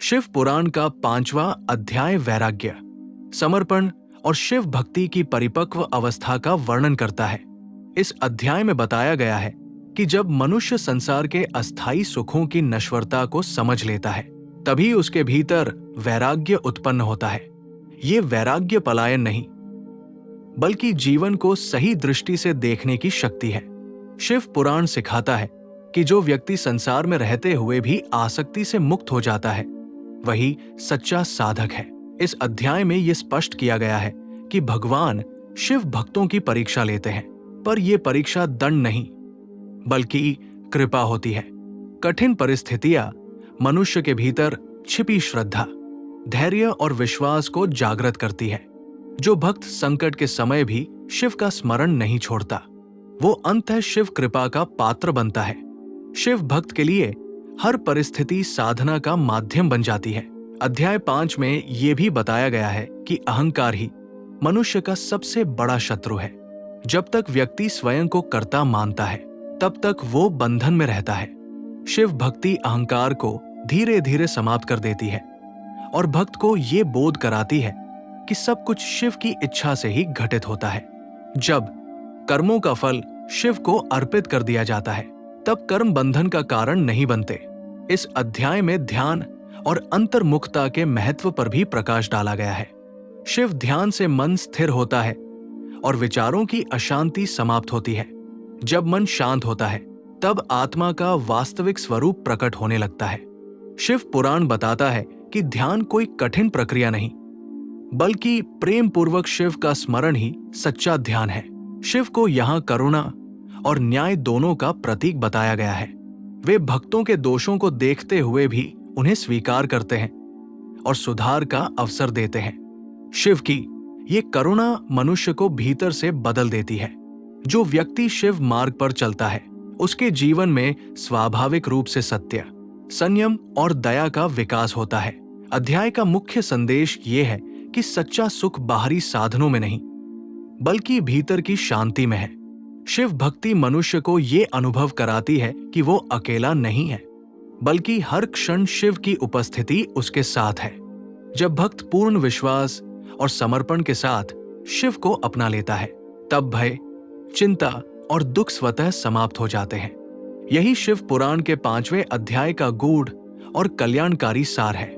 शिव पुराण का 5वां अध्याय वैराग्य, समर्पण और शिव भक्ति की परिपक्व अवस्था का वर्णन करता है। इस अध्याय में बताया गया है कि जब मनुष्य संसार के अस्थायी सुखों की नश्वरता को समझ लेता है, तभी उसके भीतर वैराग्य उत्पन्न होता है। ये वैराग्य पलायन नहीं, बल्कि जीवन को सही दृष्टि से देखने की शक्ति है। शिव पुराण सिखाता है कि जो व्यक्ति संसार में रहते हुए भी आसक्ति से मुक्त हो जाता है, वही सच्चा साधक है। इस अध्याय में यह स्पष्ट किया गया है कि भगवान शिव भक्तों की परीक्षा लेते हैं, पर यह परीक्षा दंड नहीं, बल्कि कृपा होती है। कठिन परिस्थितियां मनुष्य के भीतर छिपी श्रद्धा, धैर्य और विश्वास को जागृत करती है। जो भक्त संकट के समय भी शिव का स्मरण नहीं छोड़ता, वो अंततः शिव कृपा का पात्र बनता है। शिव भक्त के लिए हर परिस्थिति साधना का माध्यम बन जाती है। अध्याय 5 में यह भी बताया गया है कि अहंकार ही मनुष्य का सबसे बड़ा शत्रु है। जब तक व्यक्ति स्वयं को कर्ता मानता है, तब तक वो बंधन में रहता है। शिव भक्ति अहंकार को धीरे धीरे समाप्त कर देती है और भक्त को ये बोध कराती है कि सब कुछ शिव की इच्छा से ही घटित होता है। जब कर्मों का फल शिव को अर्पित कर दिया जाता है, तब कर्म बंधन का कारण नहीं बनते। इस अध्याय में ध्यान और अंतर्मुखता के महत्व पर भी प्रकाश डाला गया है। शिव ध्यान से मन स्थिर होता है और विचारों की अशांति समाप्त होती है। जब मन शांत होता है, तब आत्मा का वास्तविक स्वरूप प्रकट होने लगता है। शिव पुराण बताता है कि ध्यान कोई कठिन प्रक्रिया नहीं, बल्कि प्रेम पूर्वक शिव का स्मरण ही सच्चा ध्यान है। शिव को यहाँ करुणा और न्याय दोनों का प्रतीक बताया गया है। वे भक्तों के दोषों को देखते हुए भी उन्हें स्वीकार करते हैं और सुधार का अवसर देते हैं। शिव की ये करुणा मनुष्य को भीतर से बदल देती है। जो व्यक्ति शिव मार्ग पर चलता है, उसके जीवन में स्वाभाविक रूप से सत्य, संयम और दया का विकास होता है। अध्याय का मुख्य संदेश ये है कि सच्चा सुख बाहरी साधनों में नहीं, बल्कि भीतर की शांति में है। शिव भक्ति मनुष्य को ये अनुभव कराती है कि वो अकेला नहीं है, बल्कि हर क्षण शिव की उपस्थिति उसके साथ है। जब भक्त पूर्ण विश्वास और समर्पण के साथ शिव को अपना लेता है, तब भय, चिंता और दुख स्वतः समाप्त हो जाते हैं। यही शिव पुराण के 5वें अध्याय का गूढ़ और कल्याणकारी सार है।